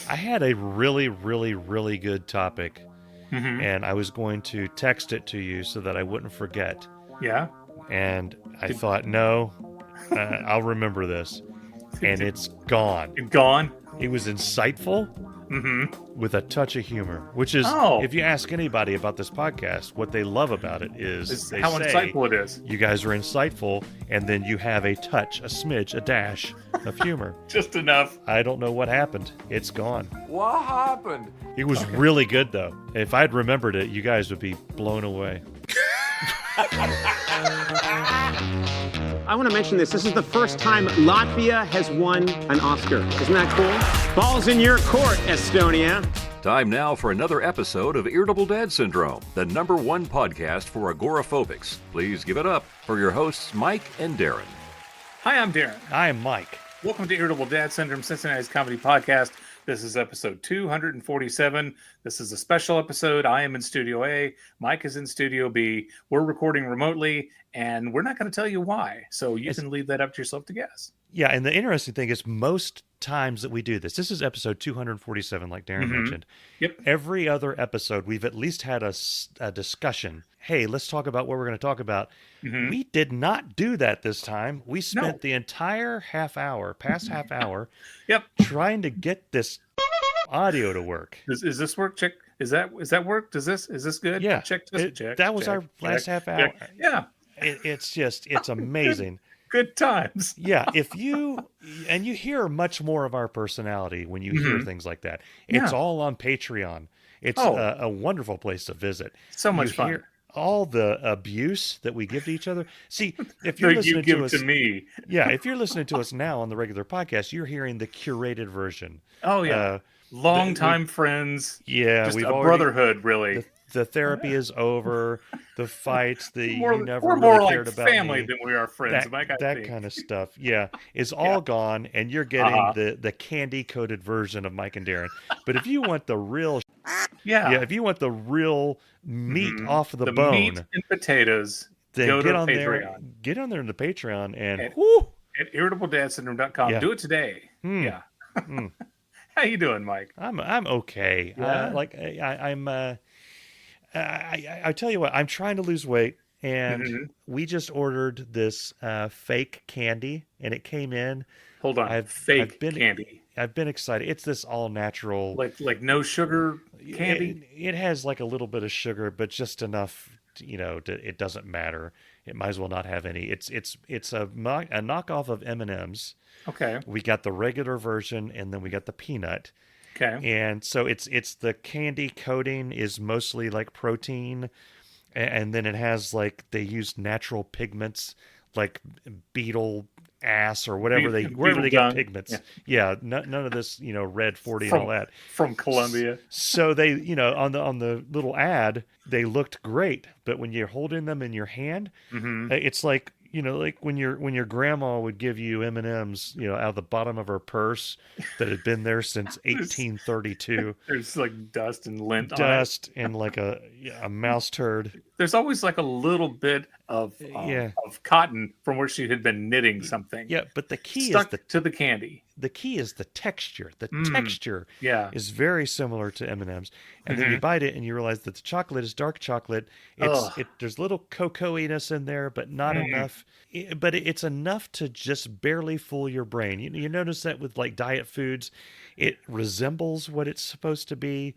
I had a really, really, really good topic, and I was going to text it to you so that I wouldn't forget. Yeah. And I thought, no, I'll remember this. And it's gone. Gone? It was insightful with a touch of humor, which is, Oh. if you ask anybody about this podcast, what they love about it is they how say, insightful it is. you guys are insightful, and then you have a touch, a smidge, a dash of humor. Just enough. I don't know what happened. It's gone. What happened? It was really good, though. If I'd remembered it, you guys would be blown away. I want to mention this. This is the first time Latvia has won an Oscar. Isn't that cool? Ball's in your court, Estonia. Time now for another episode of Irritable Dad Syndrome, the #1 podcast for agoraphobics. Please give it up for your hosts, Mike and Darren. Hi, I'm Darren. I'm Mike. Welcome to Irritable Dad Syndrome, Cincinnati's comedy podcast. This is episode 247. This is a special episode. I am in Studio A. Mike is in Studio B. We're recording remotely, and we're not going to tell you why. So you can leave that up to yourself to guess. Yeah, and the interesting thing is most times that we do this is episode 247, like Darren mentioned. Yep. Every other episode, we've at least had a discussion. Hey, let's talk about what we're going to talk about. We did not do that this time. We spent the entire past half hour, trying to get this audio to work. Is this work? Check. Is that work? Is this good? Yeah. Check. Check. That was our last half hour. Check. Yeah. It's amazing. Good times. Yeah, if you hear much more of our personality when you hear things like that. It's all on Patreon. It's a wonderful place to visit. So much fun. Hear all the abuse that we give to each other. See, if you're listening you give to us to me. Yeah, if you're listening to us now on the regular podcast, you're hearing the curated version. Oh yeah. Longtime friends. Yeah, just we've a already, brotherhood, really. The therapy is over. The fights, we're you never more really like cared about family me. than we are friends. That kind of stuff, is all gone, and you're getting the candy coated version of Mike and Darren. But if you want the real, if you want the real meat off the bone, meat and potatoes, then go get to on Patreon. there. Get on there into Patreon and at irritabledadsyndrome.com. Do it today. Yeah. How you doing, Mike? I'm okay. Yeah. I tell you what, I'm trying to lose weight, and we just ordered this fake candy, and it came in. Hold on, fake candy. I've been excited. It's this all natural, like no sugar candy. It has like a little bit of sugar, but just enough, it doesn't matter. It might as well not have any. It's a knockoff of M&Ms. Okay. We got the regular version, and then we got the peanut. Okay. And so it's the candy coating is mostly like protein, and then it has like they use natural pigments like beetle ass or whatever wherever they get pigments. Yeah, none of this red 40 and all that from Colombia. So they on the little ad they looked great, but when you're holding them in your hand, it's like. Like when your grandma would give you M&Ms, out of the bottom of her purse that had been there since 1832. There's like dust and lint dust on it. And like a mouse turd. There's always like a little bit of cotton from where she had been knitting something. Yeah, but the key stuck is to the candy. The key is the texture. The texture is very similar to M&Ms. And then you bite it and you realize that the chocolate is dark chocolate. There's little cocoa-iness in there, but not enough. But it's enough to just barely fool your brain. You notice that with like diet foods, it resembles what it's supposed to be,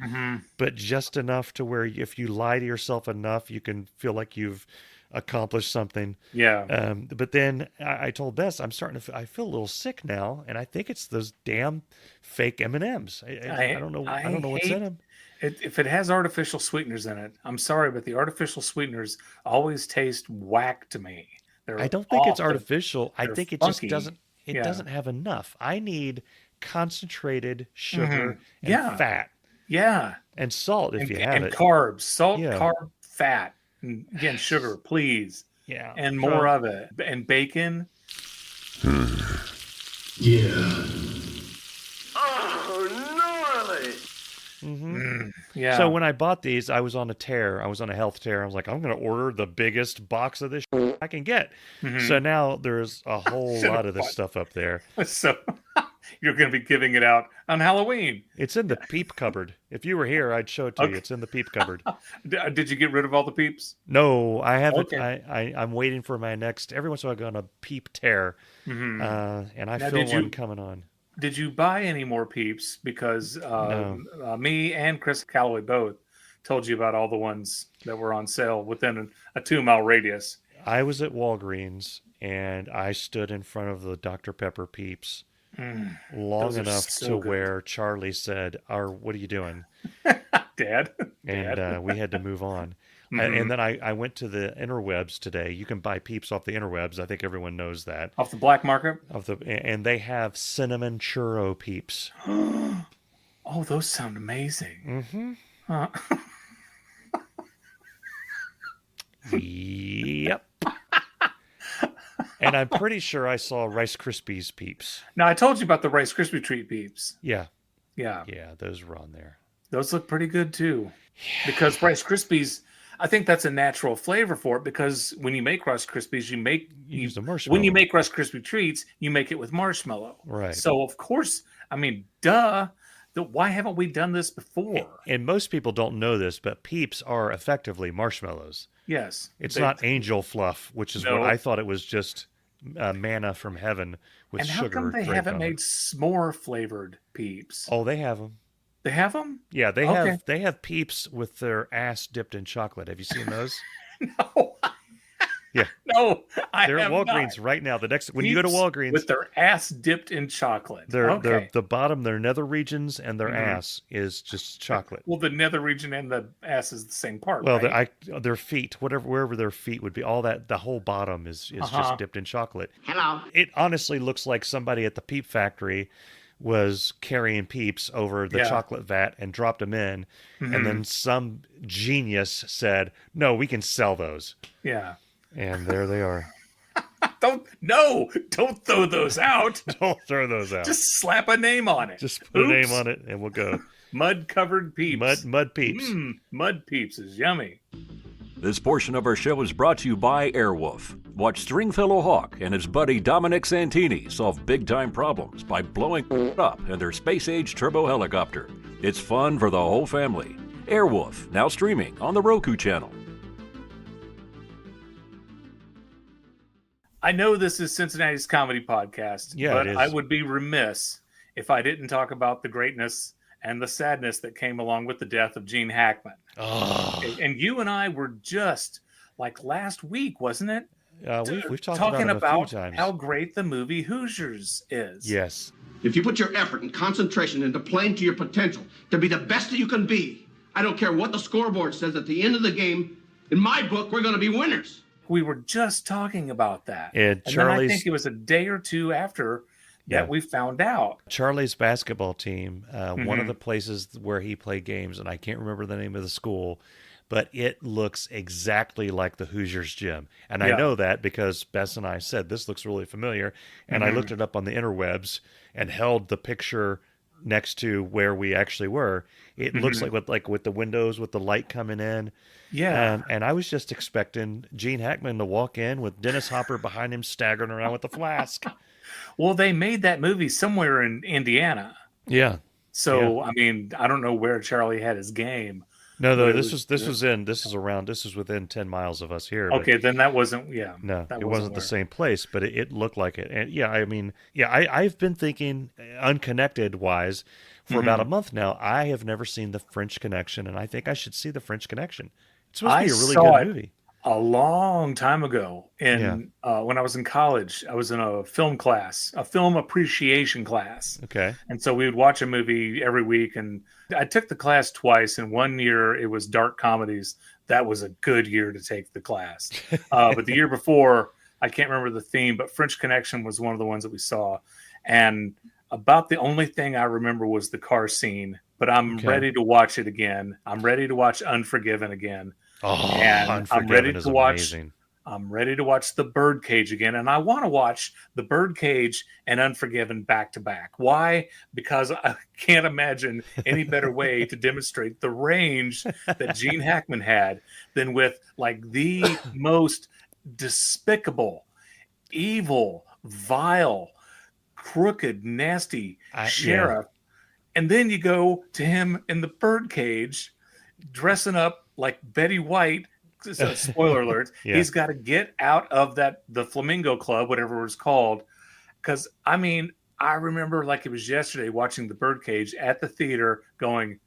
but just enough to where if you lie to yourself enough, you can feel like you've accomplished something. Yeah. But then I told Bess, I feel a little sick now, and I think it's those damn fake M&Ms. I don't know what's in them. If it has artificial sweeteners in it, I'm sorry, but the artificial sweeteners always taste whack to me. I don't think it's artificial. I think it funky. just doesn't have enough. I need concentrated sugar and fat. Yeah. And salt if you have and it. Carbs. Salt, carb, fat. And again, sugar, please. Yeah. And more of it. And bacon. Yeah. Oh, gnarly. Yeah. So when I bought these, I was on a tear. I was on a health tear. I was like, I'm going to order the biggest box of this I can get. So now there's a whole lot of this stuff up there. So You're going to be giving it out on Halloween. It's in the peep cupboard. If you were here, I'd show it to you. It's in the peep cupboard. Did you get rid of all the Peeps? No, I haven't. Okay. I'm waiting for my next. Every once in a while, I go on a peep tear, and I Now, feel one coming on. Did you buy any more Peeps? Because No. me and Chris Calloway both told you about all the ones that were on sale within a 2-mile radius. I was at Walgreens, and I stood in front of the Dr. Pepper Peeps long Those are enough so to good. where Charlie said, what are you doing? Dad. And we had to move on. And then I went to the interwebs today. You can buy Peeps off the interwebs. I think everyone knows that. Off the black market? And they have cinnamon churro Peeps. Oh, those sound amazing. Mm-hmm. Huh. Yep. And I'm pretty sure I saw Rice Krispies Peeps. Now, I told you about the Rice Krispie Treat Peeps. Yeah. Yeah. Yeah, those were on there. Those look pretty good, too. Because Rice Krispies, I think that's a natural flavor for it, because when you make Rice Krispies, you use the marshmallow. when you make Rice Krispie Treats, you make it with marshmallow. Right. So, of course, I mean, duh. Why haven't we done this before? And most people don't know this, but Peeps are effectively marshmallows. Yes. It's not angel fluff, which is No. what I thought it was, just manna from heaven with And sugar. how come they draped haven't on made it. s'more flavored Peeps? Oh, they have them. They have them? Yeah, they Okay. have Peeps with their ass dipped in chocolate. Have you seen those? No. Yeah. No, I They're at have Walgreens not. right now. When you go to Peeps Walgreens, with their ass dipped in chocolate. they're Okay. the bottom, their nether regions, and their ass is just chocolate. Well, the nether region and the ass is the same part. Well, right? their feet, wherever their feet would be, all that, the whole bottom is just dipped in chocolate. Hello. It honestly looks like somebody at the Peep factory was carrying Peeps over the Yeah. chocolate vat and dropped them in, and then some genius said, "No, we can sell those," Yeah. and there they are. Don't throw those out. Don't throw those out. Just slap a name on it. Just put a name Oops. on it, and we'll go. Mud covered Peeps. Mud Peeps. Mud Peeps is yummy. This portion of our show is brought to you by Airwolf. Watch Stringfellow Hawk and his buddy Dominic Santini solve big-time problems by blowing up in their space-age turbo helicopter. It's fun for the whole family. Airwolf, now streaming on the Roku channel. I know this is Cincinnati's comedy podcast, Yeah, but it is. I would be remiss if I didn't talk about the greatness and the sadness that came along with the death of Gene Hackman. Oh, And you and I were just like last week, wasn't it? we've talked Talking about it a about few times. how great the movie Hoosiers is. Yes. If you put your effort and concentration into playing to your potential, to be the best that you can be, I don't care what the scoreboard says at the end of the game, in my book, we're going to be winners. We were just talking about that. And then I Charlie's- think it was a day or two after Yeah. that we found out. Charlie's basketball team, one of the places where he played games, and I can't remember the name of the school, but it looks exactly like the Hoosiers gym. And I Yeah. know that because Bess and I said, this looks really familiar. And I looked it up on the interwebs and held the picture next to where we actually were. It looks like with the windows, with the light coming in. Yeah. And I was just expecting Gene Hackman to walk in with Dennis Hopper behind him staggering around with a flask. Well, they made that movie somewhere in Indiana. Yeah. So, I mean, I don't know where Charlie had his game. No, But it this was- was within 10 miles of us here. but- Okay, then that wasn't, No, that it wasn't the where- same place, but it looked like it. And yeah, I mean, yeah, I've been thinking unconnected wise for about a month now. I have never seen The French Connection, and I think I should see The French Connection. It's supposed to be a really saw good it movie. A long time ago, when I was in college. I was in a film class, a film appreciation class. Okay. And so we would watch a movie every week. And I took the class twice. And one year it was dark comedies. That was a good year to take the class. But the year before, I can't remember the theme, but French Connection was one of the ones that we saw. And about the only thing I remember was the car scene. But I'm Okay. ready to watch it again. I'm ready to watch Unforgiven again. Oh, And I'm Unforgiven ready is to watch. amazing. I'm ready to watch The Birdcage again, and I want to watch The Birdcage and Unforgiven back to back. Why? Because I can't imagine any better way to demonstrate the range that Gene Hackman had than with like the most despicable, evil, vile, crooked, nasty Yeah. sheriff. And then you go to him in the birdcage, dressing up like Betty White. So, spoiler alert. Yeah. He's got to get out of the Flamingo Club, whatever it was called. Because, I mean, I remember like it was yesterday watching the birdcage at the theater going,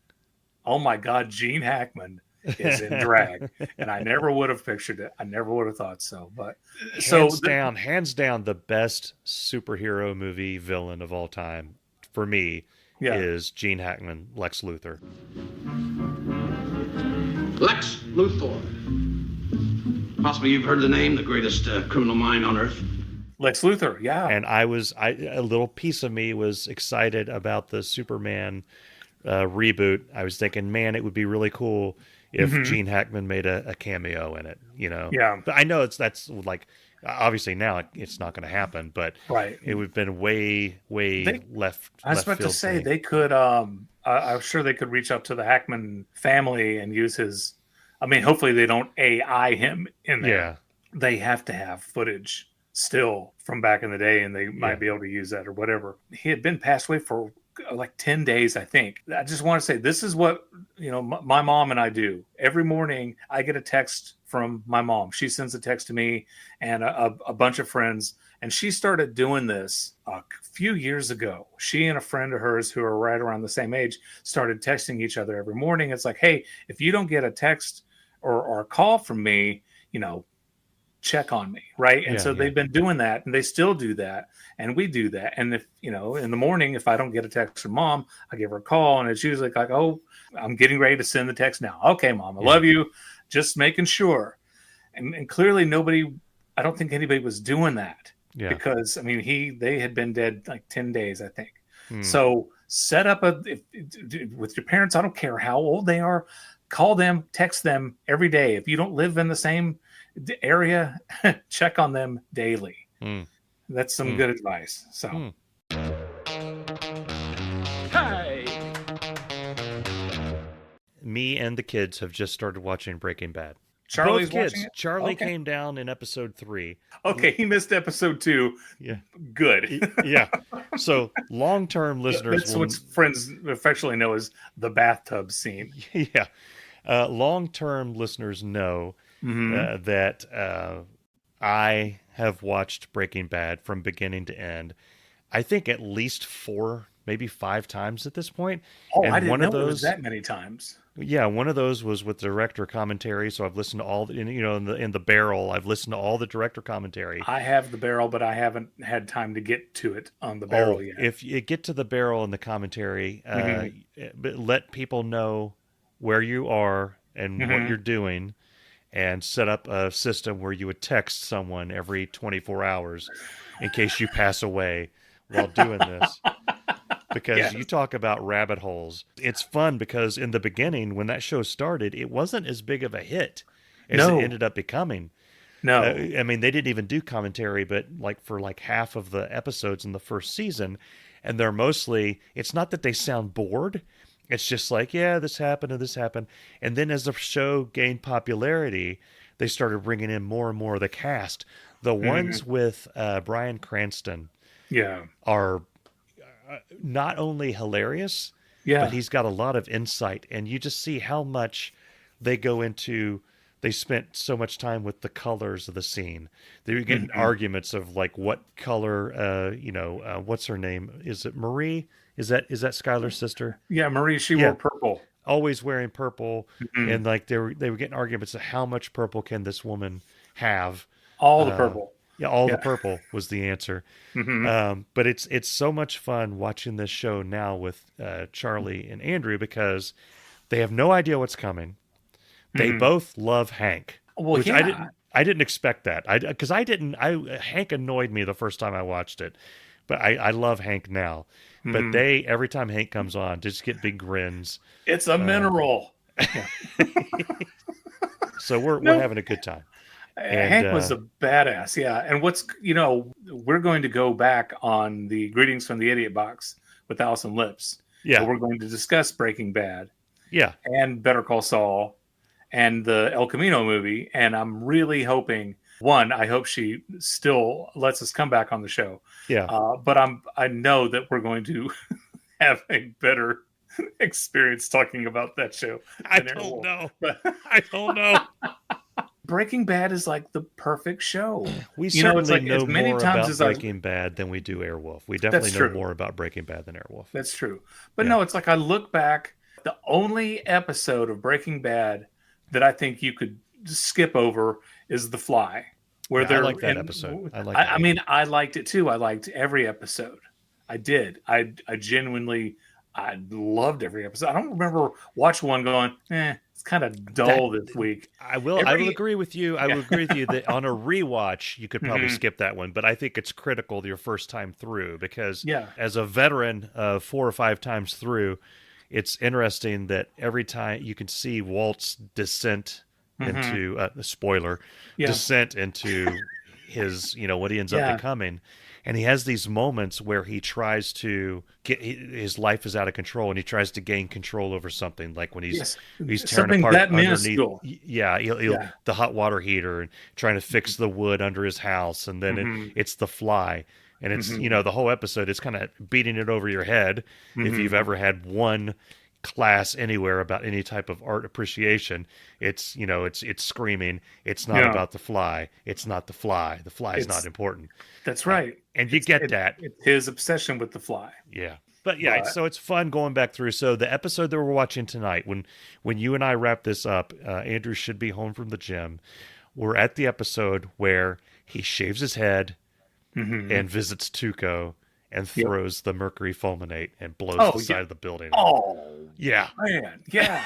oh my God, Gene Hackman is in drag. And I never would have pictured it. I never would have thought so. But hands down, the best superhero movie villain of all time for me is Gene Hackman, Lex Luthor. Lex Luthor. Possibly you've heard the name, the greatest criminal mind on earth. Lex Luthor, yeah. And a little piece of me was excited about the Superman reboot. I was thinking, man, it would be really cool if Gene Hackman made a cameo in it, you know? Yeah. But I know that's like, obviously now it's not going to happen, but it would have been way left. I was about to say they could, I'm sure they could reach out to the Hackman family and use his, I mean, hopefully they don't AI him in there. Yeah. They have to have footage still from back in the day, and they might be able to use that or whatever. He had been passed away for like 10 days, I think. I just want to say this is what, you know, my mom and I do. Every morning I get a text from my mom. She sends a text to me and a bunch of friends, and she started doing this a few years ago. She and a friend of hers who are right around the same age started texting each other every morning. It's like, hey, if you don't get a text or a call from me, you know, check on me, right? And they've been doing that, and they still do that, and we do that. And if, you know, in the morning, if I don't get a text from mom, I give her a call, and it's usually like, oh, I'm getting ready to send the text now. Okay, mom, I love you. Just making sure. And clearly I don't think anybody was doing that because, I mean, they had been dead like 10 days, I think. So set up with your parents. I don't care how old they are, call them, text them every day. If you don't live in the same area, check on them daily. That's some good advice. So me and the kids have just started watching Breaking Bad. Charlie's Both kids. watching it? Charlie Okay. came down in episode 3. Okay, he missed episode 2. Yeah. Good. Yeah. So long-term listeners That's what friends affectionately know as the bathtub scene. Yeah. Long-term listeners know that I have watched Breaking Bad from beginning to end. I think at least 4, maybe 5 times at this point. Oh, and I didn't one know of it those, was that many times. Yeah, one of those was with director commentary. So I've listened to all the, you know, in the barrel. I've listened to all the director commentary. I have the barrel, but I haven't had time to get to it on the barrel yet. If you get to the barrel and the commentary, but let people know where you are and what you're doing, and set up a system where you would text someone every 24 hours in case you pass away while doing this. Because you talk about rabbit holes. It's fun because in the beginning, when that show started, it wasn't as big of a hit as it ended up becoming. No. I mean, they didn't even do commentary, but like for like half of the episodes in the first season, and they're mostly, it's not that they sound bored. It's just like, yeah, this happened and this happened. And then as the show gained popularity, they started bringing in more and more of the cast. The ones with Bryan Cranston are not only hilarious, but he's got a lot of insight. And you just see how much they go into, they spent so much time with the colors of the scene. They were getting arguments of like what color, what's her name? Is it Marie? Is that Skylar's sister? Yeah, Marie, she wore purple. Always wearing purple. And like they were getting arguments of how much purple can this woman have? All the purple. Yeah, all the purple was the answer. But it's so much fun watching this show now with Charlie and Andrew because they have no idea what's coming. They both love Hank, which I didn't expect that. Because Hank annoyed me the first time I watched it, but I love Hank now. But they, every time Hank comes on, just get big grins. It's a mineral. So we're having a good time. And, Hank was a badass, And we're going to go back on the Greetings from the Idiot Box with Allison Lips. Yeah. So we're going to discuss Breaking Bad. Yeah. And Better Call Saul and the El Camino movie. And I'm really hoping One, I hope she still lets us come back on the show. Yeah. But I know that we're going to have a better experience talking about that show. I don't know. Breaking Bad is like the perfect show. We certainly know as many more times about as Breaking Bad than we do Airwolf. We definitely know more about Breaking Bad than Airwolf. That's true. But no, it's like I look back, the only episode of Breaking Bad that I think you could skip over is The Fly. Where I like that episode. I mean, I liked it too. I liked every episode. I did. I genuinely, I loved every episode. I don't remember watching one going, it's kind of dull this week. I will agree with you. I will agree with you that on a rewatch, you could probably skip that one. But I think it's critical your first time through because as a veteran of 4 or 5 times through, it's interesting that every time you can see Walt's descent into descent into his, what he ends up becoming. And he has these moments where he tries to his life is out of control and he tries to gain control over something, like when he's tearing apart underneath the hot water heater and trying to fix the wood under his house. And then it's The Fly. And it's, the whole episode is kind of beating it over your head. If you've ever had one class anywhere about any type of art appreciation, it's screaming, it's not about The Fly, it's not The Fly, The Fly is not important. That's right. And you get that. It's his obsession with The Fly. But so it's fun going back through. So the episode that we're watching tonight, when you and I wrap this up, Andrew should be home from the gym. We're at the episode where he shaves his head and visits Tuco and throws the mercury fulminate and blows the side of the building. Oh, yeah, man, yeah.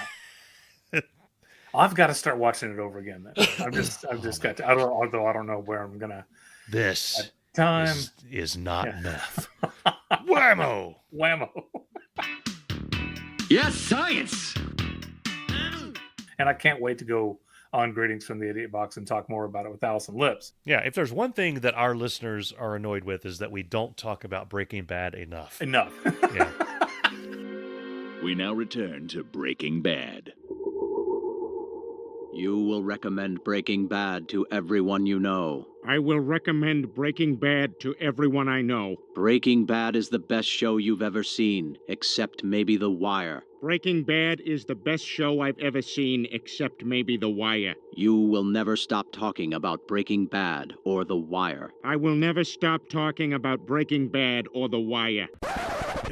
I've got to start watching it over again. Then I've just got to. Although I don't know where I'm gonna. This time is not meth. Whammo! Yes, science. And I can't wait to go on Greetings from the Idiot Box and talk more about it with Allison Lips. Yeah, if there's one thing that our listeners are annoyed with is that we don't talk about Breaking Bad enough. Yeah. We now return to Breaking Bad. You will recommend Breaking Bad to everyone you know. I will recommend Breaking Bad to everyone I know. Breaking Bad is the best show you've ever seen, except maybe The Wire. Breaking Bad is the best show I've ever seen, except maybe The Wire. You will never stop talking about Breaking Bad or The Wire. I will never stop talking about Breaking Bad or The Wire.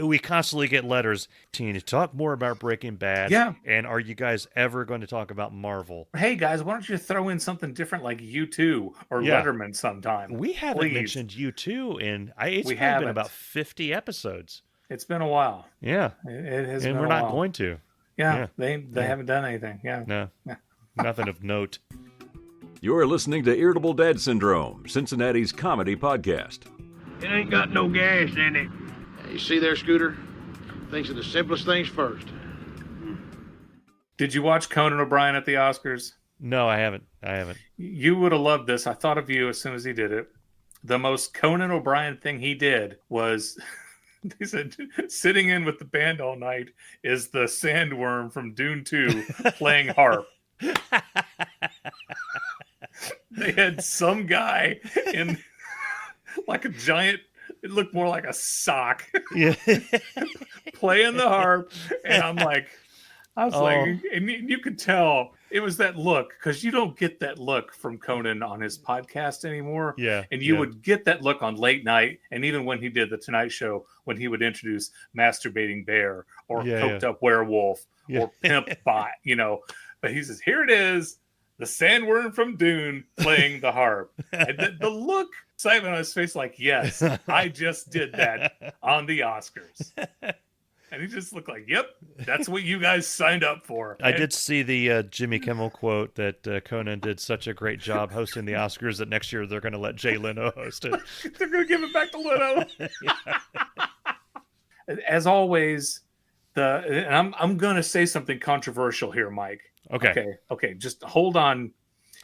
We constantly get letters to talk more about Breaking Bad. Yeah. And are you guys ever going to talk about Marvel? Hey, guys, why don't you throw in something different like U2 or Letterman sometime? We haven't mentioned U2 in... It's been about 50 episodes. It's been a while. Yeah. It has been a while. And we're not going to. Yeah. They haven't done anything. Yeah. No. Nothing of note. You're listening to Irritable Dad Syndrome, Cincinnati's comedy podcast. It ain't got no gas in it. You see there, Scooter? Thinks of the simplest things first. Did you watch Conan O'Brien at the Oscars? No, I haven't. You would have loved this. I thought of you as soon as he did it. The most Conan O'Brien thing he did was... He said, sitting in with the band all night is the sandworm from Dune 2 playing harp. They had some guy in like a giant, it looked more like a sock, playing the harp. And I was like, and you could tell it was that look, because you don't get that look from Conan on his podcast anymore. Yeah. And you would get that look on late night. And even when he did the Tonight Show, when he would introduce Masturbating Bear or Coked Up Werewolf or Pimp Bot, But he says, here it is, the sandworm from Dune playing the harp. And the look, excitement on his face, like, yes, I just did that on the Oscars. And he just looked like, yep, that's what you guys signed up for. I did see the Jimmy Kimmel quote that Conan did such a great job hosting the Oscars that next year they're going to let Jay Leno host it. They're going to give it back to Leno. As always, and I'm going to say something controversial here, Mike. Okay. Just hold on.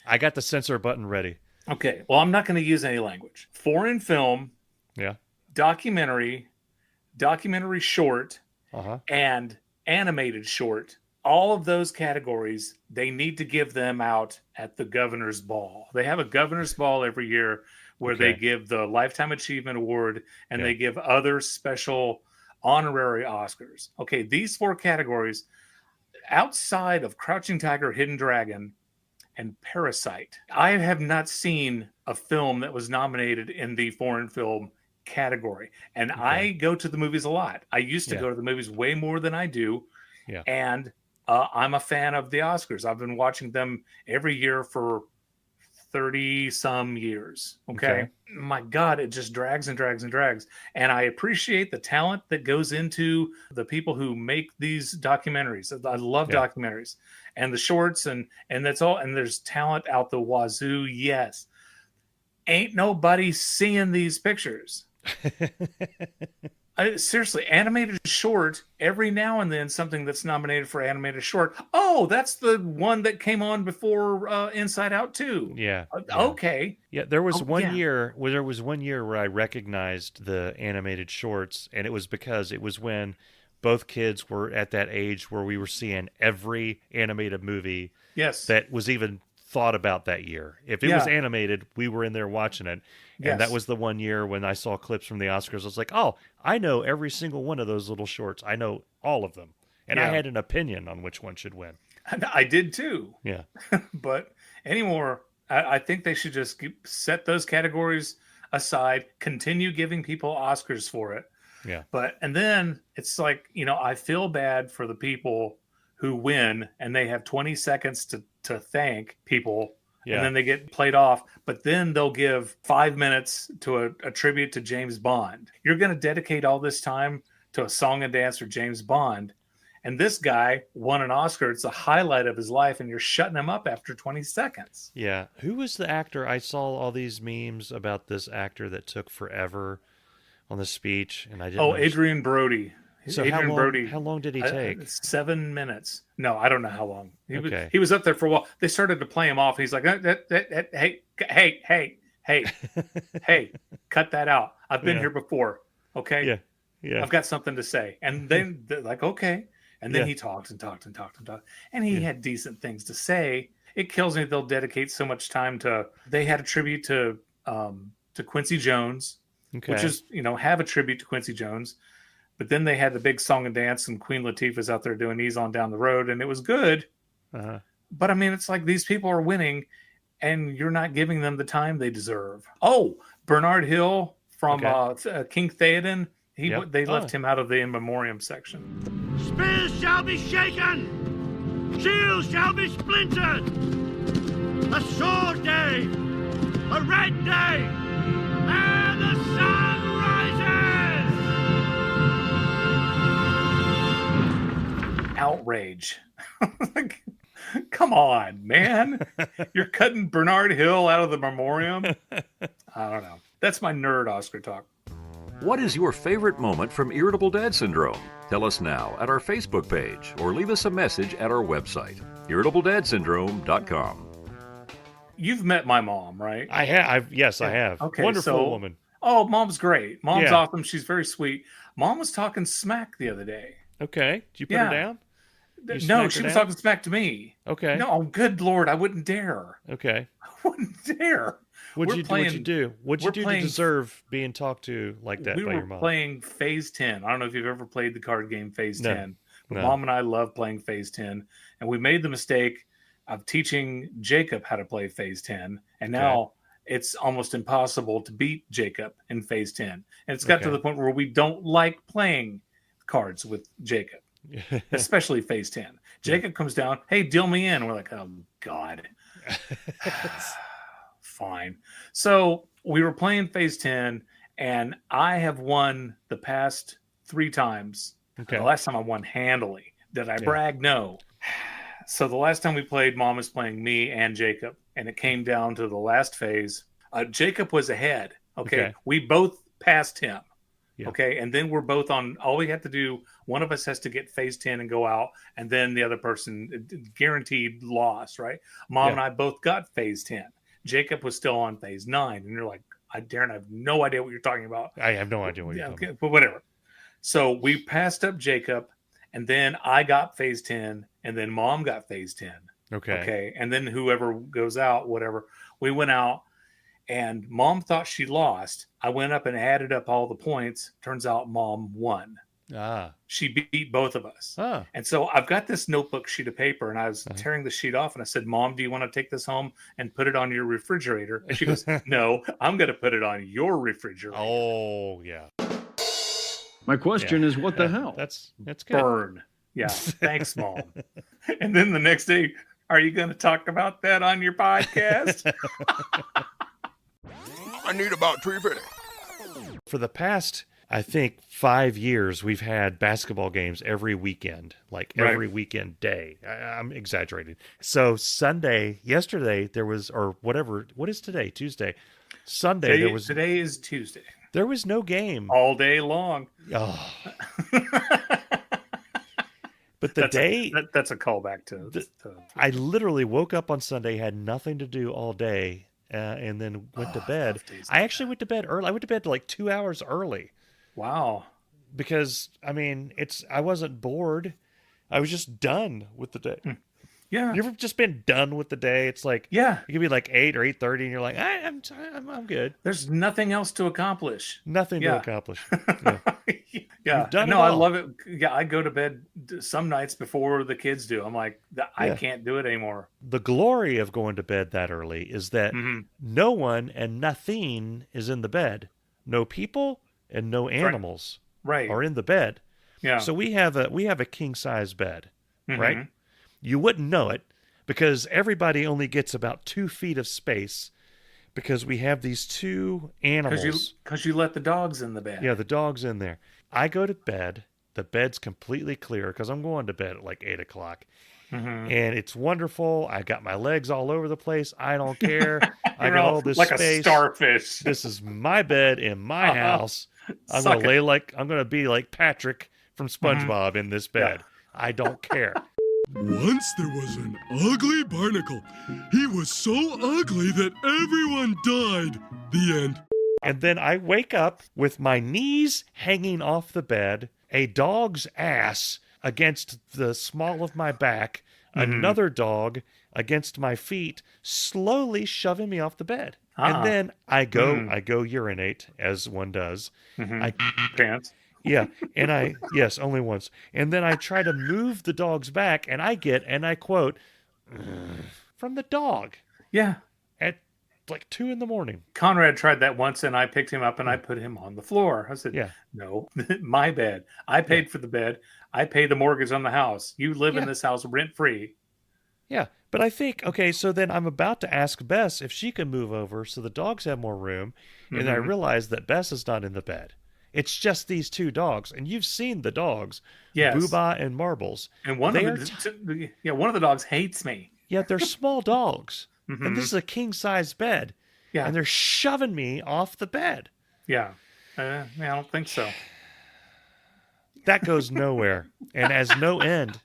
I got the censor button ready. Okay. Well, I'm not going to use any language. Foreign film. Yeah. Documentary short. And animated short all of those categories, they need to give them out at the governor's ball. They have a governor's ball every year where they give the Lifetime Achievement Award and they give other special honorary Oscars. Okay, these 4 categories, outside of Crouching Tiger, Hidden Dragon, and Parasite, I have not seen a film that was nominated in the foreign film category. And I go to the movies a lot. I used to go to the movies way more than I do. Yeah. And I'm a fan of the Oscars. I've been watching them every year for 30 some years. Okay. My God, it just drags and drags and drags. And I appreciate the talent that goes into the people who make these documentaries. I love documentaries and the shorts and that's all. And there's talent out the wazoo. Yes. Ain't nobody seeing these pictures. Seriously, animated short, every now and then something that's nominated for animated short. Oh, that's the one that came on before Inside Out 2. Yeah. Okay. Yeah, there was one year where I recognized the animated shorts, and it was because it was when both kids were at that age where we were seeing every animated movie that was even thought about that year. If it was animated, we were in there watching it. And that was the one year when I saw clips from the Oscars. I was like, oh, I know every single one of those little shorts. I know all of them. And I had an opinion on which one should win. I did too. Yeah. But anymore, I think they should just set those categories aside, continue giving people Oscars for it. Yeah. And then it's like, I feel bad for the people who win and they have 20 seconds to thank people. And then they get played off, but then they'll give 5 minutes to a tribute to James Bond. You're going to dedicate all this time to a song and dance for James Bond. And this guy won an Oscar. It's a highlight of his life, and you're shutting him up after 20 seconds. Yeah. Who was the actor? I saw all these memes about this actor that took forever on the speech, and I didn't. Adrian Brody. So how long did he take? 7 minutes. No, I don't know how long. He was up there for a while. They started to play him off. He's like, hey, cut that out. I've been here before. Okay. Yeah. I've got something to say. And then they're like, okay. And then he talked and talked and talked and talked. And he had decent things to say. It kills me they'll dedicate so much time to. They had a tribute to Quincy Jones, which is, have a tribute to Quincy Jones. But then they had the big song and dance, and Queen Latifah's out there doing Ease on Down the Road, and it was good. But I mean, it's like these people are winning, and you're not giving them the time they deserve. Oh, Bernard Hill from King Theoden, they left him out of the in memoriam section. Spears shall be shaken, shields shall be splintered. A sword day, a red day, and the sun rises. Outrage. Like, come on, man. You're cutting Bernard Hill out of the memoriam. I don't know. That's my nerd Oscar talk. What is your favorite moment from Irritable Dad Syndrome? Tell us now at our Facebook page or leave us a message at our website, irritabledadsyndrome.com. You've met my mom, right? I have. Yes, I have. Okay, Wonderful woman. Oh, mom's great. Mom's awesome. She's very sweet. Mom was talking smack the other day. Okay. Did you put her down? No, she was talking smack to me. Okay. No, good Lord, I wouldn't dare. Okay. I wouldn't dare. What'd you do to deserve being talked to like that by your mom? We were playing Phase 10. I don't know if you've ever played the card game Phase 10. But No. Mom and I love playing Phase 10. And we made the mistake of teaching Jacob how to play Phase 10. And now it's almost impossible to beat Jacob in Phase 10. And it's got to the point where we don't like playing cards with Jacob. Especially Phase 10. Jacob comes down, hey, deal me in. We're like, oh, God. Fine. So we were playing Phase 10, and I have won the past 3 times. The last time I won handily. Did I brag? No. So the last time we played, Mom was playing me and Jacob, and it came down to the last phase. Jacob was ahead. Okay. We both passed him. Yeah. Okay, and then we're both on. All we have to do, one of us has to get Phase 10 and go out, and then the other person guaranteed loss, right? Mom and I both got Phase 10. Jacob was still on Phase 9, and you're like, Darren, I have no idea what you're talking about. I have no idea what you're talking about. But whatever. So we passed up Jacob, and then I got phase 10, and then Mom got phase 10. Okay. And then whoever goes out, whatever, we went out, and Mom thought she lost. I went up and added up all the points. Turns out Mom won. She beat both of us. And so I've got this notebook sheet of paper, and I was tearing the sheet off, and I said, Mom, do you want to take this home and put it on your refrigerator? And she goes, no, I'm going to put it on your refrigerator. Oh, yeah. My question is, what the hell? That's good. Burn. Yeah. Thanks, Mom. And then the next day, are you going to talk about that on your podcast? I need about $3.50. For the past, I think, 5 years, we've had basketball games every weekend, like every weekend day. I'm exaggerating. So yesterday, there was, or whatever, what is today? Tuesday. Sunday, there was. Today is Tuesday. There was no game. All day long. Oh. But that's a callback to I literally woke up on Sunday, had nothing to do all day, and then went to bed. I actually went to bed early. I went to bed like 2 hours early. Wow. Because I wasn't bored. I was just done with the day. Yeah. You ever just been done with the day? It's like, yeah, it could be like 8 or 8:30, and you're like, I'm good. There's nothing else to accomplish. Nothing to accomplish. Yeah. Yeah. No, I love it. Yeah, I go to bed some nights before the kids do. I'm like, I can't do it anymore. The glory of going to bed that early is that no one and nothing is in the bed. No people and no animals are in the bed. Yeah. So we have a king size bed, right? You wouldn't know it because everybody only gets about 2 feet of space because we have these 2 animals. Because you let the dogs in the bed. Yeah, the dog's in there. I go to bed. The bed's completely clear because I'm going to bed at like 8 o'clock. And it's wonderful. I got my legs all over the place. I don't care. I got all this like space. A starfish. This is my bed in my house. I'm going to be like Patrick from SpongeBob in this bed. I don't care. Once there was an ugly barnacle. He was so ugly that everyone died. The end. And then I wake up with my knees hanging off the bed, a dog's ass against the small of my back, another dog against my feet, slowly shoving me off the bed. And then I go urinate, as one does. Pants. Yeah, and yes, only once. And then I try to move the dog's back, and I quote, from the dog. Yeah. At like 2 a.m. Conrad tried that once, and I picked him up and I put him on the floor. I said, no, my bed. I paid for the bed. I pay the mortgage on the house. You live in this house rent-free. Yeah, but I think, okay, so then I'm about to ask Bess if she can move over so the dogs have more room, and I realize that Bess is not in the bed. It's just these 2 dogs, and you've seen the dogs, Booba and Marbles. And one of the dogs hates me. Yeah, they're small dogs, and this is a king-size bed, and they're shoving me off the bed. Yeah, I don't think so. That goes nowhere, and has no end.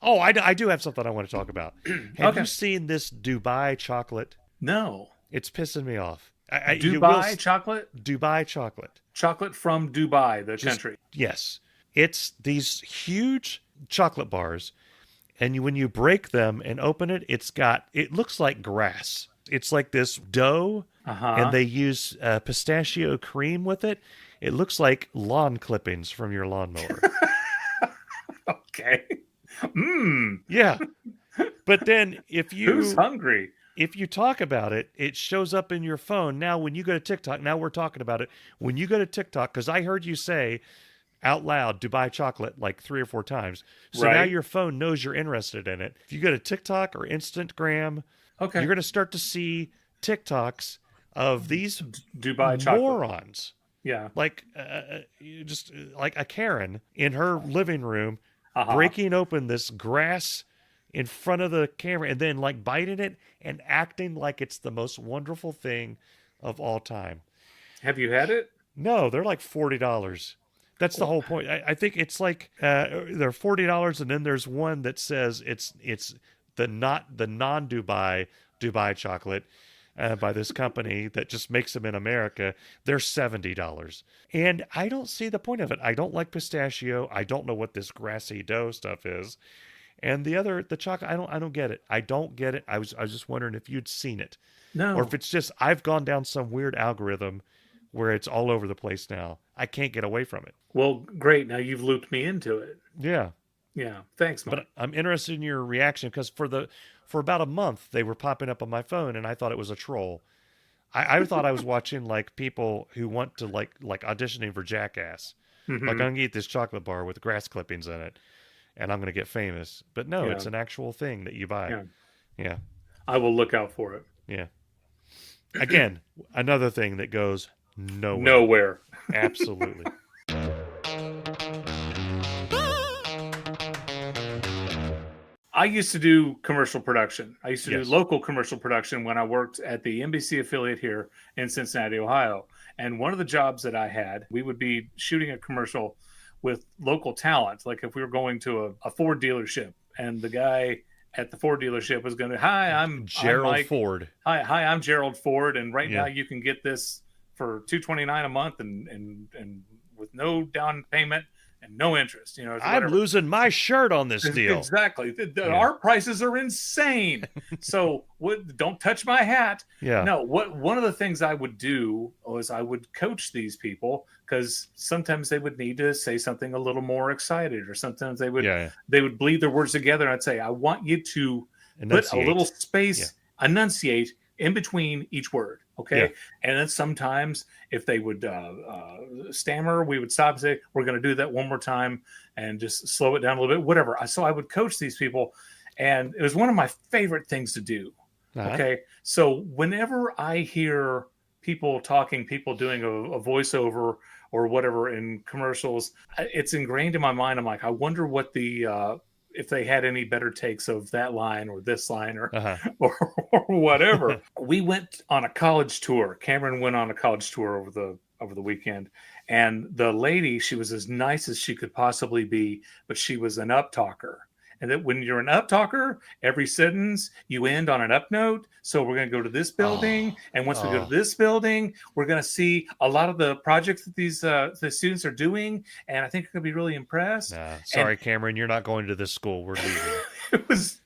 Oh, I do have something I want to talk about. Have you seen this Dubai chocolate? No. It's pissing me off. Dubai chocolate? Dubai chocolate. Chocolate from Dubai, the country. Yes. It's these huge chocolate bars, and when you break them and open it, it looks like grass. It's like this dough, and they use pistachio cream with it. It looks like lawn clippings from your lawnmower. Okay. Yeah. But then who's hungry? If you talk about it, it shows up in your phone. Now, when you go to TikTok, now we're talking about it. When you go to TikTok, because I heard you say out loud Dubai chocolate like 3 or 4 times. So now your phone knows you're interested in it. If you go to TikTok or Instagram, you're going to start to see TikToks of these Dubai morons. Yeah. Like just like a Karen in her living room breaking open this grass in front of the camera and then like biting it and acting like it's the most wonderful thing of all time. Have you had it? No, they're like $40. That's the whole point. I think it's like they're $40, and then there's one that says it's the non-Dubai chocolate, by this company that just makes them in America. They're $70. And I don't see the point of it. I don't like pistachio. I don't know what this grassy dough stuff is. And the chocolate, I don't get it. I don't get it. I was just wondering if you'd seen it. No. Or if it's just I've gone down some weird algorithm where it's all over the place now. I can't get away from it. Well, great. Now you've looped me into it. Yeah. Yeah. Thanks, Mike. But I'm interested in your reaction because for about a month they were popping up on my phone and I thought it was a troll. I thought I was watching like people who want to like auditioning for Jackass. Like I'm gonna eat this chocolate bar with grass clippings in it and I'm gonna get famous. But no, it's an actual thing that you buy. Yeah. I will look out for it. Yeah. Again, another thing that goes nowhere. Nowhere. Absolutely. I used to do commercial production. I used to do local commercial production when I worked at the NBC affiliate here in Cincinnati, Ohio. And one of the jobs that I had, we would be shooting a commercial with local talent. Like if we were going to a Ford dealership and the guy at the Ford dealership was going to, hi, I'm Mike. Ford. Hi, I'm Gerald Ford. And right now you can get this for $229 a month and with no down payment. And no interest, I'm losing my shirt on this deal. Exactly. Our prices are insane. So don't touch my hat. Yeah. No, one of the things I would do was I would coach these people because sometimes they would need to say something a little more excited, or sometimes they would bleed their words together. And I'd say, I want you to put a little space, enunciate in between each word. Okay. Yeah. And then sometimes if they would stammer, we would stop and say, we're going to do that one more time and just slow it down a little bit, whatever. So I would coach these people. And it was one of my favorite things to do. Okay. So whenever I hear people doing a voiceover or whatever in commercials, it's ingrained in my mind. I'm like, I wonder what if they had any better takes of that line or this line or whatever. We went on a college tour. Cameron went on a college tour over the weekend, and the lady, she was as nice as she could possibly be, but she was an uptalker. And that when you're an uptalker, every sentence you end on an up note. So we're going to go to this building, and once we go to this building, we're going to see a lot of the projects that the students are doing, and I think you're going to be really impressed. Sorry, Cameron, you're not going to this school. We're leaving. It was,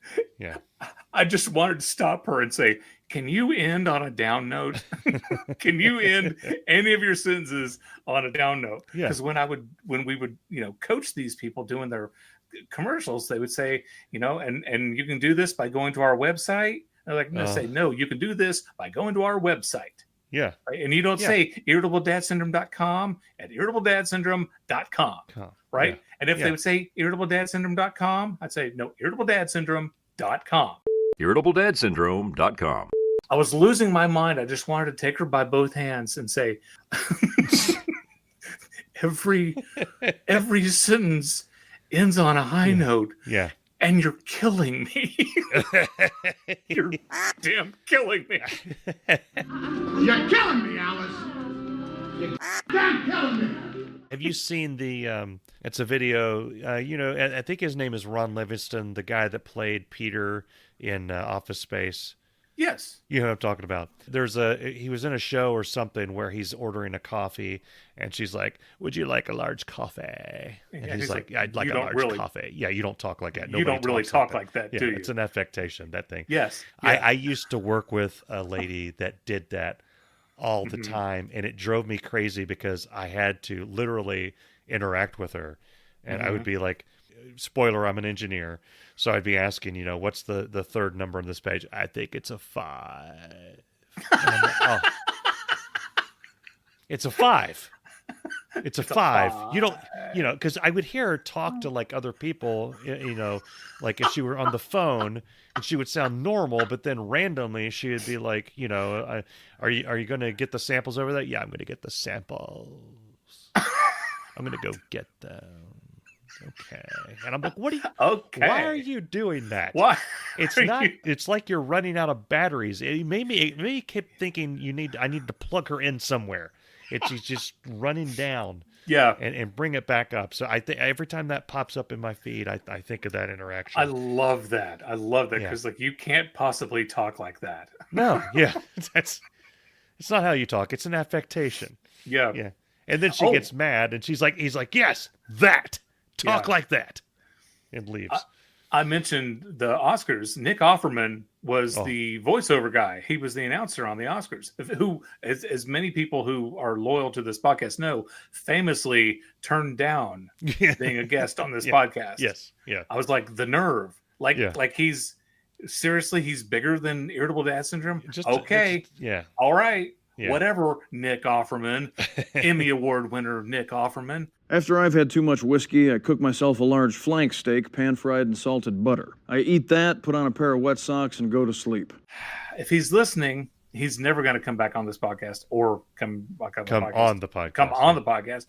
I just wanted to stop her and say, can you end on a down note? Can you end any of your sentences on a down note? Because when we would coach these people doing their commercials, they would say, and you can do this by going to our website. They're like, no, you can do this by going to our website. Yeah. Right? And you don't say irritabledadsyndrome.com at irritabledadsyndrome.com. Right. Yeah. And if they would say irritabledadsyndrome.com, I'd say, no, irritabledadsyndrome.com. irritabledadsyndrome.com. I was losing my mind. I just wanted to take her by both hands and say, every sentence ends on a high note. Yeah. And you're killing me. You're damn killing me. You're killing me, Alice. You're damn killing me. Have you seen it's a video, I think his name is Ron Livingston, the guy that played Peter in Office Space. Yes. You know what I'm talking about. He was in a show or something where he's ordering a coffee and she's like, would you like a large coffee? And he's like, I'd like a large coffee. Yeah, you don't talk like that. You don't really talk like that, do you? It's an affectation, that thing. Yes. Yeah. I used to work with a lady that did that all the time, and it drove me crazy because I had to literally interact with her. And I would be like, spoiler, I'm an engineer. So I'd be asking, what's the third number on this page? I think it's a 5. Like, it's a 5. It's a 5. You don't, because I would hear her talk to like other people, like if she were on the phone and she would sound normal, but then randomly she would be like, are you going to get the samples over there? Yeah, I'm going to get the samples. I'm going to go get them. Okay. And I'm like, why are you doing that? Why? It's like you're running out of batteries. It made me keep thinking I need to plug her in somewhere. She's just running down. Yeah. and bring it back up. So I think every time that pops up in my feed, I think of that interaction. I love that. Because like you can't possibly talk like that. No, yeah, it's not how you talk. It's an affectation. Yeah, yeah. And then she gets mad, and he's like, yes, that talk like that, and leaves. I mentioned the Oscars. Nick Offerman was the voiceover guy. He was the announcer on the Oscars, who, as many people who are loyal to this podcast know, famously turned down being a guest on this podcast. Yes, yeah. I was like, the nerve. Like he's bigger than Irritable Dad Syndrome. All right. Yeah. Whatever, Nick Offerman, Emmy Award winner Nick Offerman. After I've had too much whiskey, I cook myself a large flank steak, pan-fried in salted butter. I eat that, put on a pair of wet socks, and go to sleep. If he's listening, he's never going to come back on this podcast or come on the podcast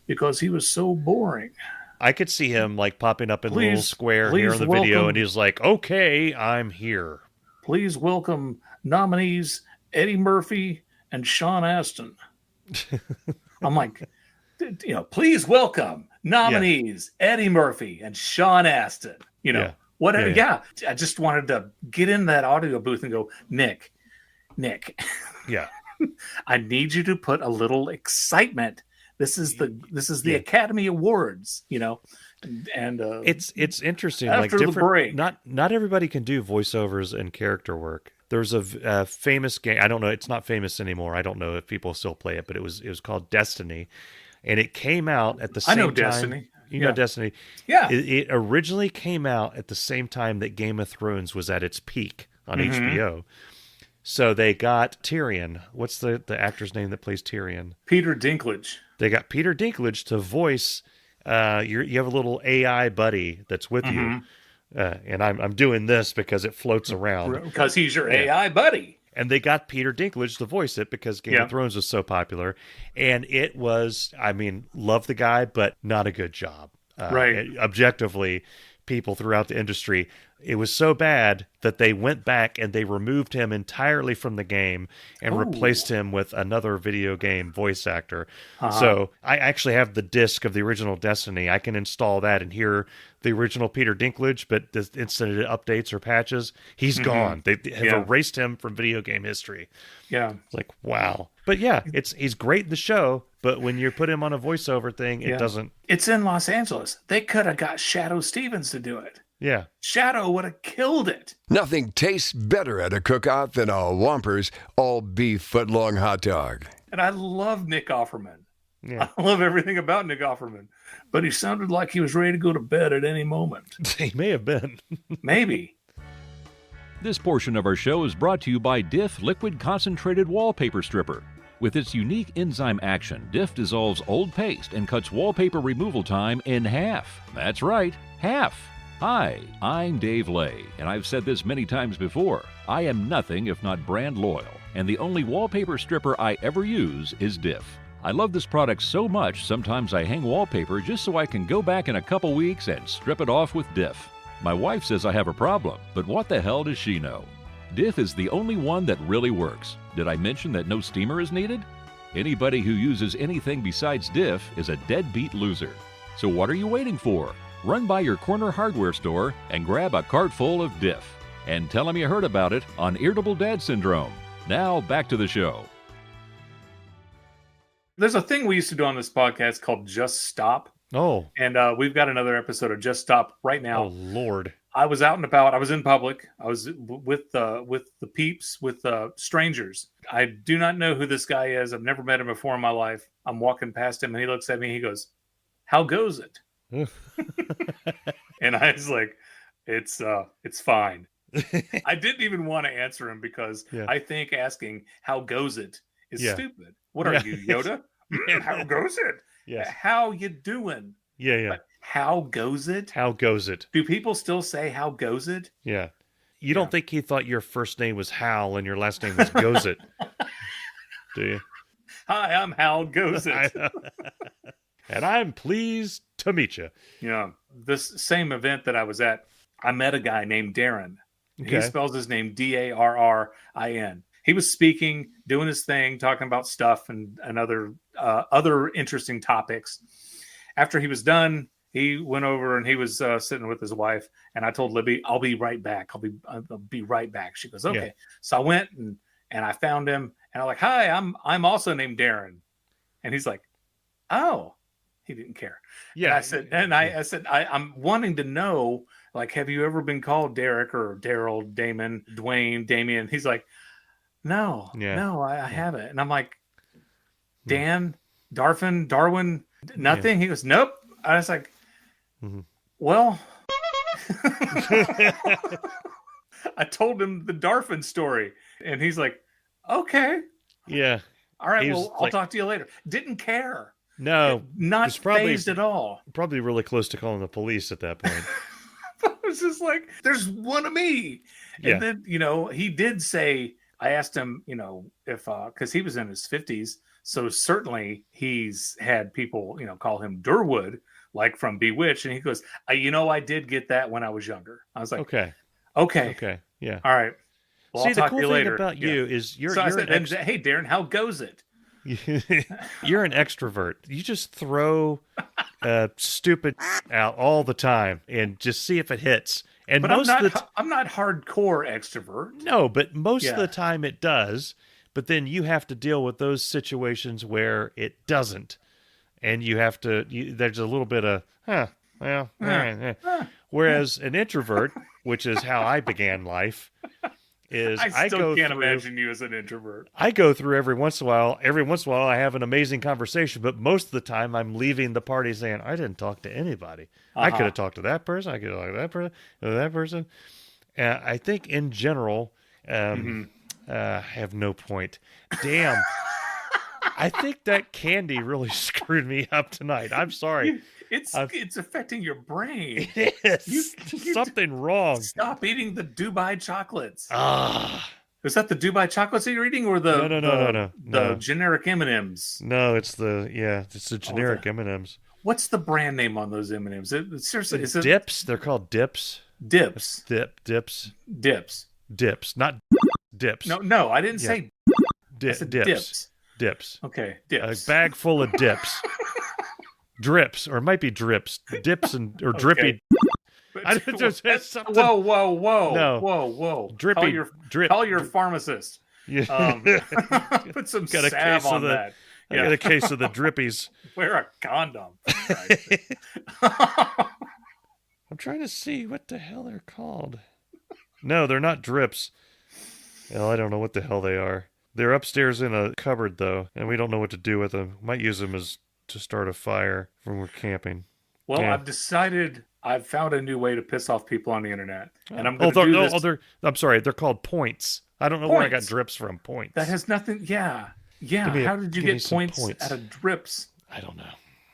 because he was so boring. I could see him like popping up in a little square here in the video, and he's like, "Okay, I'm here." Please welcome nominees Eddie Murphy and Sean Astin. I'm like, please welcome nominees Eddie Murphy and Sean Astin. Whatever. Yeah. I just wanted to get in that audio booth and go, Nick. Yeah. I need you to put a little excitement. This is the Academy Awards, and it's interesting. After like different, the break. Not everybody can do voiceovers and character work. There's a famous game. I don't know. It's not famous anymore. I don't know if people still play it, but it was called Destiny, and it came out at the same time. I know Destiny. You know Destiny. Yeah. It originally came out at the same time that Game of Thrones was at its peak on HBO. So they got Tyrion. What's the actor's name that plays Tyrion? Peter Dinklage. They got Peter Dinklage to voice. You have a little AI buddy that's with you. And I'm doing this because it floats around. Because he's your AI buddy. And they got Peter Dinklage to voice it because Game of Thrones was so popular. And it was, love the guy, but not a good job. Objectively, people throughout the industry, it was so bad that they went back and they removed him entirely from the game and replaced him with another video game voice actor. So I actually have the disc of the original Destiny. I can install that and hear the original Peter Dinklage, but the instant it updates or patches, he's gone. They have erased him from video game history. Yeah. It's like, wow. But yeah, he's great in the show, but when you put him on a voiceover thing, it doesn't. It's in Los Angeles. They could have got Shadow Stevens to do it. Yeah. Shadow would have killed it. Nothing tastes better at a cookout than a Whompers all-beef footlong hot dog. And I love Nick Offerman. Yeah. I love everything about Nick Offerman. But he sounded like he was ready to go to bed at any moment. He may have been. Maybe. This portion of our show is brought to you by Diff Liquid Concentrated Wallpaper Stripper. With its unique enzyme action, Diff dissolves old paste and cuts wallpaper removal time in half. That's right, half. Hi, I'm Dave Lay, and I've said this many times before. I am nothing if not brand loyal, and the only wallpaper stripper I ever use is Diff. I love this product so much, sometimes I hang wallpaper just so I can go back in a couple weeks and strip it off with Diff. My wife says I have a problem, but what the hell does she know? Diff is the only one that really works. Did I mention that no steamer is needed? Anybody who uses anything besides Diff is a deadbeat loser. So what are you waiting for? Run by your corner hardware store and grab a cart full of Diff. And tell them you heard about it on Irritable Dad Syndrome. Now, back to the show. There's a thing we used to do on this podcast called Just Stop. Oh. And we've got another episode of Just Stop right now. Oh, Lord. I was out and about. I was in public. I was with the Peeps, with strangers. I do not know who this guy is. I've never met him before in my life. I'm walking past him, and he looks at me. He goes, "How goes it?" And I was like, it's fine. I didn't even want to answer him because I think asking how goes it is stupid. What are you, Yoda? How goes it? Yes. How you doing? Yeah. But how goes it? How goes it? Do people still say how goes it? Yeah. You don't think he thought your first name was Hal and your last name was Gozit, do you? Hi, I'm Hal Gozit. And I'm pleased to meet you. Yeah. This same event that I was at, I met a guy named Darren. Okay. He spells his name Darrin. he was speaking, doing his thing, talking about stuff and other interesting topics. After he was done, he went over and he was sitting with his wife. And I told Libby, "I'll be right back. I'll be right back." She goes, "Okay." Yeah. So I went and I found him, and I'm like, "Hi, I'm also named Darren." And he's like, "Oh." He didn't care. Yeah. And I said, I'm wanting to know, like, have you ever been called Derek or Daryl, Damon, Dwayne, Damien? He's like, no, I haven't. And I'm like, Dan, Darwin, nothing. He goes, nope. I was like, well, I told him the Darfin story, and he's like, okay. Yeah. All right. Well, I'll talk to you later. Didn't care. No, not phased at all. Probably really close to calling the police at that point. I was just like, there's one of me. And then, he did say, I asked him, if, because he was in his 50s. So certainly he's had people, call him Durwood, like from Bewitched. And he goes, I did get that when I was younger. I was like, okay. Yeah. All right. Well, see, I'll the talk cool to you thing later. about you is hey, Darren, how goes it? You're an extrovert. You just throw stupid out all the time and just see if it hits. And but I'm not hardcore extrovert. No, but most of the time it does. But then you have to deal with those situations where it doesn't, and you have to. There's a little bit of Whereas an introvert, which is how I began life. I still can't imagine you as an introvert. I go through every once in a while. Every once in a while, I have an amazing conversation, but most of the time, I'm leaving the party saying, "I didn't talk to anybody. I could have talked to that person. I could have talked to that person, that person." I think, in general, I have no point. Damn, I think that candy really screwed me up tonight. I'm sorry. It's affecting your brain. It is. Something wrong. Stop eating the Dubai chocolates. Is that the Dubai chocolates that you're eating, or the generic M&Ms? No, it's the generic M&Ms. What's the brand name on those M&Ms? Seriously, is it Dips? They're called Dips. Dips. Dips. Not dips. No, I didn't say dips. Dips. Okay, dips. A bag full of dips. Drips, or it might be drips, dips, or drippy. Whoa! Drippy, call your pharmacist. Put some salve on that. I got a case of the drippies. Wear a condom. I'm trying to see what the hell they're called. No, they're not drips. Well, I don't know what the hell they are. They're upstairs in a cupboard, though, and we don't know what to do with them. Might use them to start a fire when we're camping. Well, I've found a new way to piss off people on the internet, and I'm going to do this. I'm sorry, they're called points. I don't know where I got drips from. Points. That has nothing. Yeah. How did you get points out of drips? I don't know.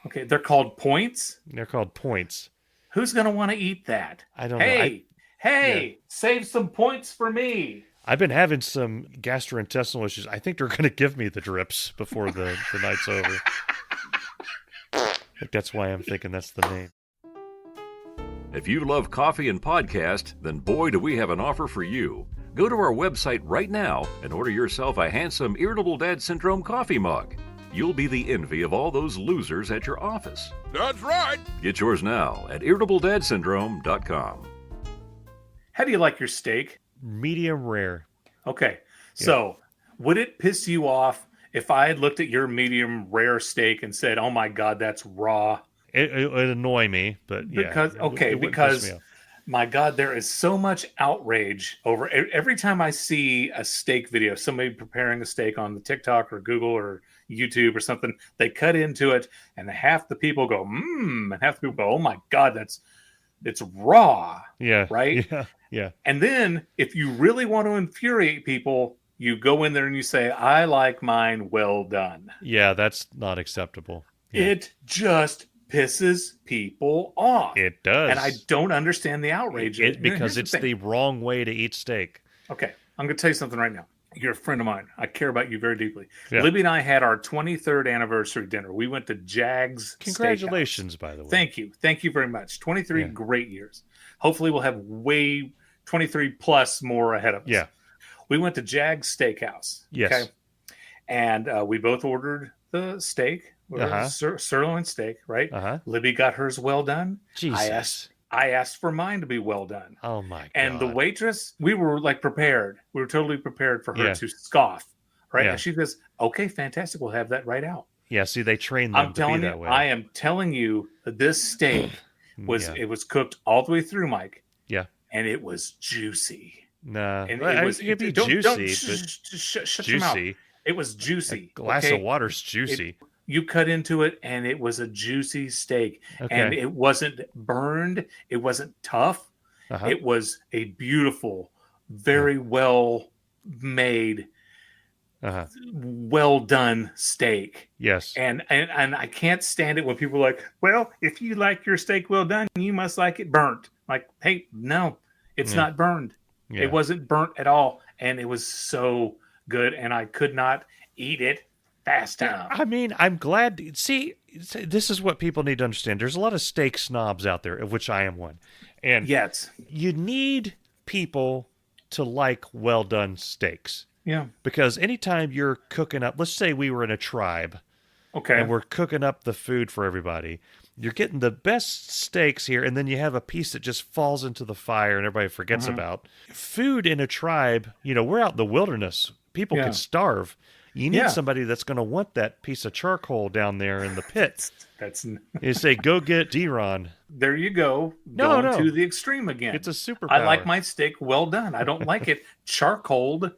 Okay, they're called points. They're called points. Who's going to want to eat that? I don't know. Hey, save some points for me. I've been having some gastrointestinal issues. I think they're going to give me the drips before the night's over. I think that's why I'm thinking that's the name. If you love coffee and podcast, then boy, do we have an offer for you. Go to our website right now and order yourself a handsome Irritable Dad Syndrome coffee mug. You'll be the envy of all those losers at your office. That's right. Get yours now at irritabledadsyndrome.com. How do you like your steak? Medium rare. Okay. So would it piss you off if I had looked at your medium rare steak and said, "Oh my God, that's raw"? It would annoy me, but because my God, there is so much outrage over every time I see a steak video, somebody preparing a steak on the TikTok or Google or YouTube or something. They cut into it, and half the people go and half the people go, "Oh my God, it's raw." Yeah. Right. Yeah. And then if you really want to infuriate people, you go in there and you say, "I like mine well done." Yeah, that's not acceptable. Yeah. It just pisses people off. It does. And I don't understand the outrage. Because it's the wrong way to eat steak. Okay. I'm going to tell you something right now. You're a friend of mine. I care about you very deeply. Yeah. Libby and I had our 23rd anniversary dinner. We went to Jags. Congratulations, by the way. Thank you. Thank you very much. 23 great years. Hopefully we'll have 23 plus more ahead of us. Yeah. we went to Jag's Steakhouse. Yes. Okay? And we both ordered the steak, sirloin steak, right? Libby got hers well done. Jesus. I asked for mine to be well done. Oh my God. And the waitress, we were like prepared. We were totally prepared for her to scoff, right? And she goes, "Okay, fantastic. We'll have that right out." Yeah, see, they train them to be that way. I am telling you that this steak it was cooked all the way through, Mike. Yeah. And it was juicy. Nah. And it be juicy, but shut your mouth. It was juicy. A glass of water's juicy. You cut into it, and it was a juicy steak. Okay. And it wasn't burned. It wasn't tough. It was a beautiful, very well made, well done steak. Yes. And I can't stand it when people are like, well, if you like your steak well done, you must like it burnt. Like, hey, no, it's not burned. Yeah. It wasn't burnt at all. And it was so good. And I could not eat it fast enough. I mean, I'm glad. See, this is what people need to understand. There's a lot of steak snobs out there, of which I am one. And you need people to like well done steaks. Yeah. Because anytime you're cooking up, let's say we were in a tribe. Okay. And we're cooking up the food for everybody. You're getting the best steaks here, and then you have a piece that just falls into the fire and everybody forgets about. Food in a tribe, we're out in the wilderness. People can starve. You need somebody that's going to want that piece of charcoal down there in the pit. You say, go get D-Ron. There you go. Going to the extreme again. It's a superpower. I like my steak well done. I don't like it charcoaled.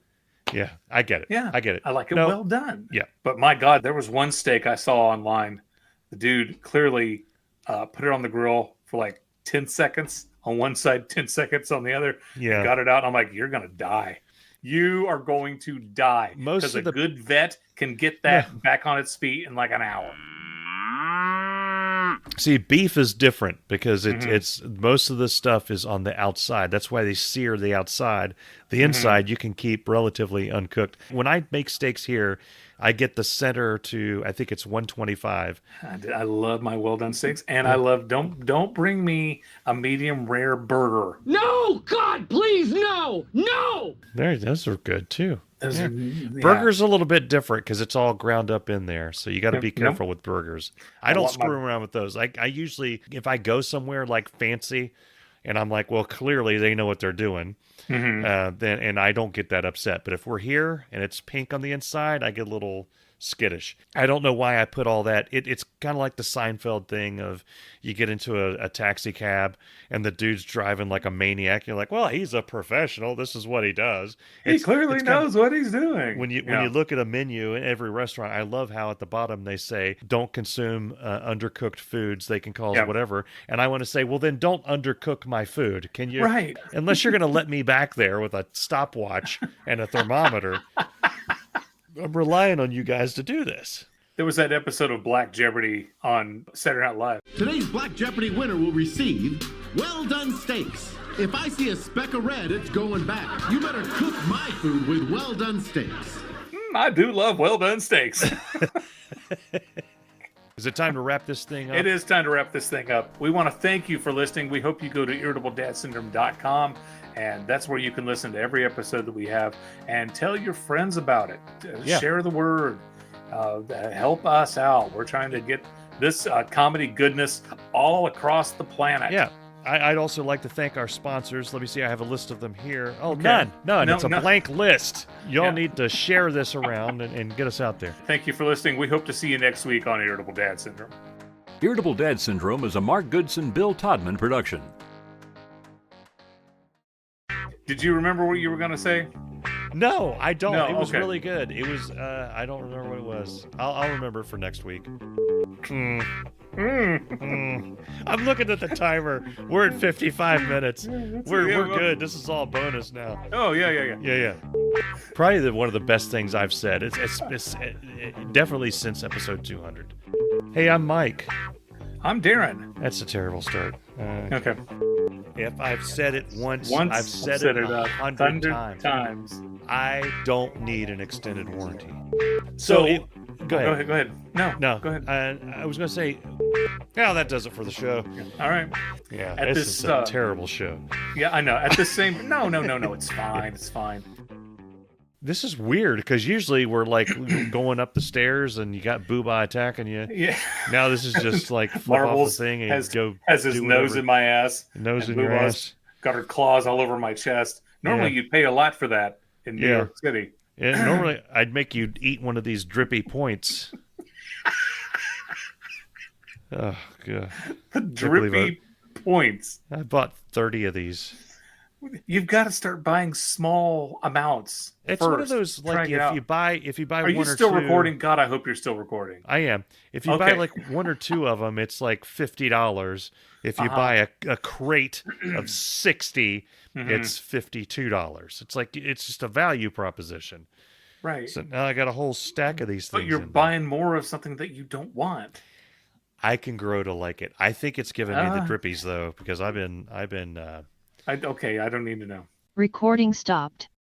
Yeah, I get it. Yeah, I get it. I like it well done. Yeah. But my God, there was one steak I saw online. The dude clearly put it on the grill for like 10 seconds on one side, 10 seconds on the other. Yeah. Got it out. And I'm like, you're going to die. You are going to die. Because a good vet can get that back on its feet in like an hour. See, beef is different because it's most of the stuff is on the outside. That's why they sear the outside. The inside you can keep relatively uncooked. When I make steaks here, I get the center to, I think it's 125. I love my well done steaks, and I love don't bring me a medium rare burger. No, God, please, no. Those are good too. Burgers a little bit different because it's all ground up in there, so you got to be careful with burgers. I don't screw around with those. I usually, if I go somewhere like fancy, and I'm like, well, clearly they know what they're doing, then and I don't get that upset. But if we're here and it's pink on the inside, I get a little skittish. I don't know why I put all that. It's kind of like the Seinfeld thing of you get into a taxi cab and the dude's driving like a maniac. You're like, well, he's a professional. This is what he does. He clearly knows what he's doing. When you look at a menu in every restaurant, I love how at the bottom they say, don't consume undercooked foods. They can cause whatever. And I want to say, well, then don't undercook my food. Can you? Right. Unless you're going to let me back there with a stopwatch and a thermometer. I'm relying on you guys to do this. There was that episode of Black Jeopardy on Saturday Night Live. Today's Black Jeopardy winner will receive well-done steaks. If I see a speck of red, it's going back. You better cook my food with well-done steaks. I do love well-done steaks. Is it time to wrap this thing up? It is time to wrap this thing up. We want to thank you for listening. We hope you go to irritabledadsyndrome.com, and that's where you can listen to every episode that we have and tell your friends about it. Share the word. Help us out. We're trying to get this comedy goodness all across the planet. Yeah. I'd also like to thank our sponsors. Let me see. I have a list of them here. Oh, okay. None. It's a blank list. Y'all need to share this around and get us out there. Thank you for listening. We hope to see you next week on Irritable Dad Syndrome. Irritable Dad Syndrome is a Mark Goodson, Bill Todman production. Did you remember what you were going to say? No, I don't. It was really good. It was, I don't remember what it was. I'll remember it for next week. I'm looking at the timer. We're at 55 minutes. We're good. This is all bonus now. Oh, yeah. Probably one of the best things I've said. It's definitely since episode 200. Hey, I'm Mike. I'm Darren. That's a terrible start. Okay. If I've said it once I've said it 100 times. I don't need an extended warranty. So go ahead. No. Go ahead. I was going to say, that does it for the show. All right. Yeah, this is a terrible show. Yeah, I know. At the same... No. It's fine. It's fine. This is weird because usually we're like going up the stairs and you got Booba attacking you. Yeah. Now this is just like flip Marbles off the thing and has his nose in my ass. Nose in Booba's your ass. Got her claws all over my chest. Normally you'd pay a lot for that in New York City. Yeah, normally I'd make you eat one of these drippy points. Oh, God. Drippy points. I bought 30 of these. You've got to start buying small amounts. It's first. one of those like if you buy Are one you or still two, recording? God, I hope you're still recording. I am. If you buy like one or two of them, it's like $50. If you buy a crate of 60, it's $52. It's like it's just a value proposition. Right. So now I got a whole stack of these things. But you're buying more of something that you don't want. I can grow to like it. I think it's giving me the drippies though, because I've been okay, I don't need to know. Recording stopped.